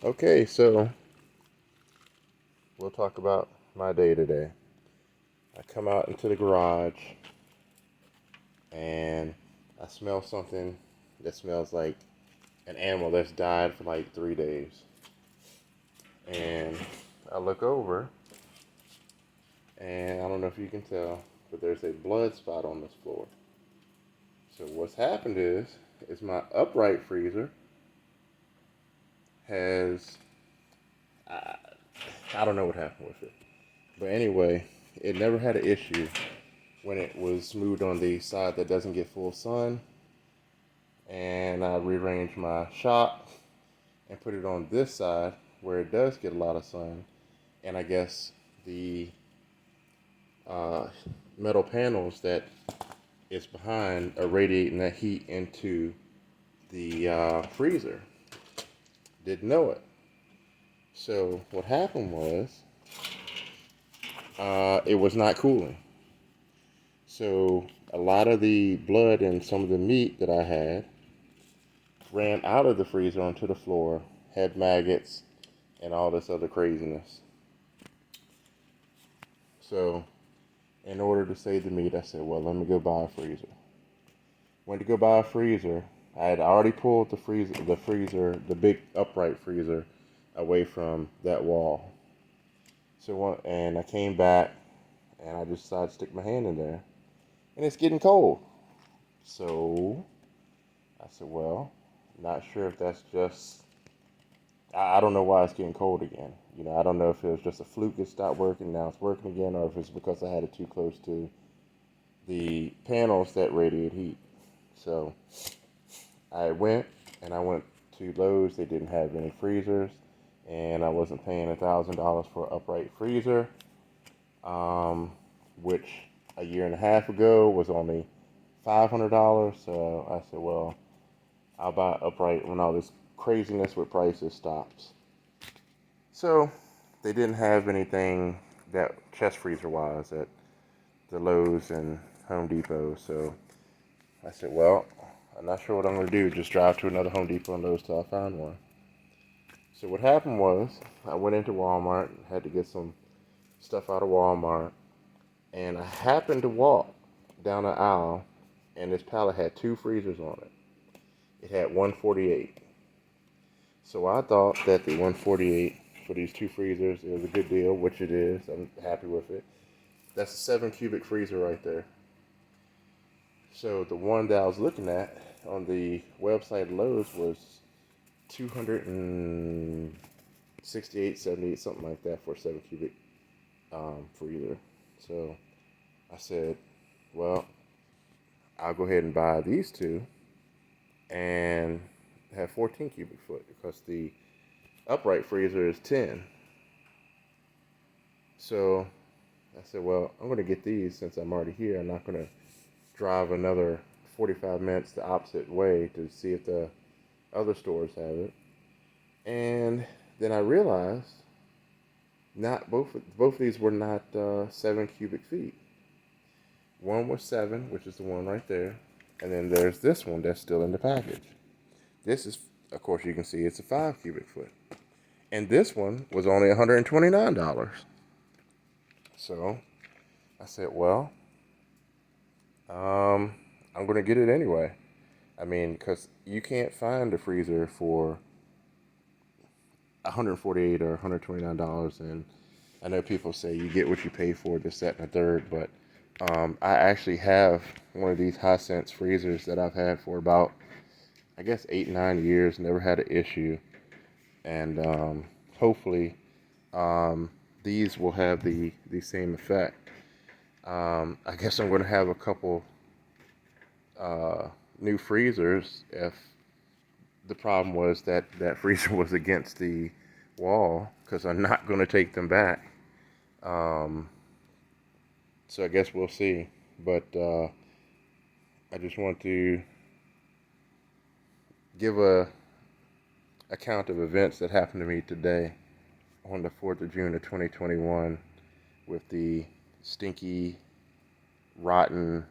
Okay, so we'll talk about my day today. I come out into the garage and I smell something that smells like an animal that's died for like 3 days. And I look over and I don't know if you can tell, but there's a blood spot on this floor. So what's happened is my upright freezer has I, I don't know what happened with it. But anyway, it never had an issue when it was moved on the side that doesn't get full sun. And I rearranged my shop and put it on this side where it does get a lot of sun. And I guess the uh, metal panels that is behind are radiating that heat into the freezer. Didn't know it. So what happened was it was not cooling. So a lot of the blood and some of the meat that I had ran out of the freezer onto the floor, had maggots and all this other craziness. So in order to save the meat, I said, well, let me go buy a freezer. Went to go buy a freezer. I had already pulled the big upright freezer, away from that wall. And I came back and I just decided to stick my hand in there, and it's getting cold. So I said, well, not sure if that's just, I don't know why it's getting cold again. I don't know if it was just a fluke it stopped working, now it's working again, or if it's because I had it too close to the panels that radiate heat. So I went to Lowe's. They didn't have any freezers, and I wasn't paying $1,000 for an upright freezer, which a year and a half ago was only $500. So I said, well, I'll buy upright when all this craziness with prices stops. So they didn't have anything that chest freezer wise at the Lowe's and Home Depot. So I said, well, I'm not sure what I'm going to do. Just drive to another Home Depot and Lowe's till I find one. So what happened was I went into Walmart, had to get some stuff out of Walmart, and I happened to walk down an aisle, and this pallet had two freezers on it. It had 148. So I thought that the 148 for these two freezers, it was a good deal, which it is. I'm happy with it. That's a 7 cubic freezer right there. So the one that I was looking at on the website Lowe's was 268, 78, something like that for a 7 cubic freezer. So I said, well, I'll go ahead and buy these two and have 14 cubic foot because the upright freezer is 10. So I said, well, I'm going to get these since I'm already here. I'm not going to drive another 45 minutes the opposite way to see if the other stores have it. And then I realized not both of these were not 7 cubic feet. One was 7, which is the one right there, and then there's this one that's still in the package. This is, of course, you can see it's a 5 cubic foot, and this one was only $129. So I said, well, I'm gonna get it anyway. I mean, because you can't find a freezer for 148 or $129, and I know people say you get what you pay for, this, that, and the third, but I actually have one of these Hisense freezers that I've had for about, I guess, 8, 9 years. Never had an issue, and hopefully these will have the same effect. I guess I'm going to have a couple new freezers if the problem was that that freezer was against the wall, because I'm not going to take them back. Um, so I guess we'll see. But I just want to give a account of events that happened to me today on the 4th of June of 2021 with the stinky, rotten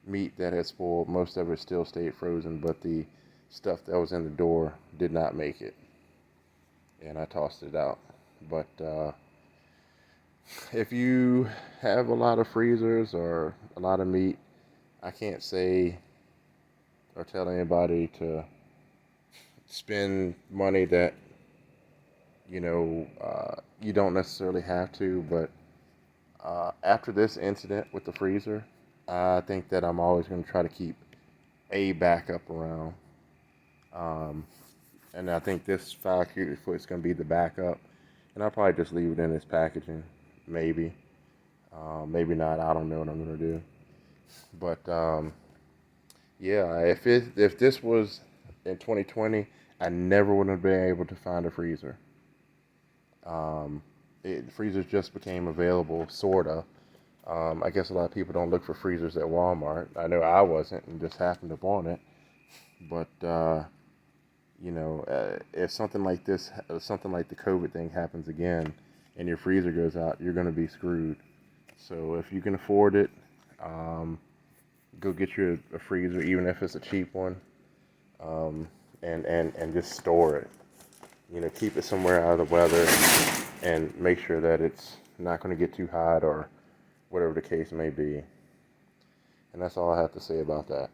meat that had spoiled. Most of it still stayed frozen, but the stuff that was in the door did not make it. and I tossed it out. But if you have a lot of freezers or a lot of meat, I can't say or tell anybody to spend money that you don't necessarily have to. But after this incident with the freezer, I think that I'm always going to try to keep a backup around. Um, and I think this 5 cubic foot is going to be the backup. And I'll probably just leave it in its packaging, maybe. Maybe not. I don't know what I'm going to do. But yeah, if this was in 2020, I never would have been able to find a freezer. Um, Freezers just became available, sorta. I guess a lot of people don't look for freezers at Walmart. I know I wasn't, and just happened upon it. But if something like this, something like the COVID thing happens again, and your freezer goes out, you're going to be screwed. So if you can afford it, um, go get you a freezer, even if it's a cheap one, um, and just store it. Keep it somewhere out of the weather, and make sure that it's not going to get too hot or whatever the case may be. And that's all I have to say about that.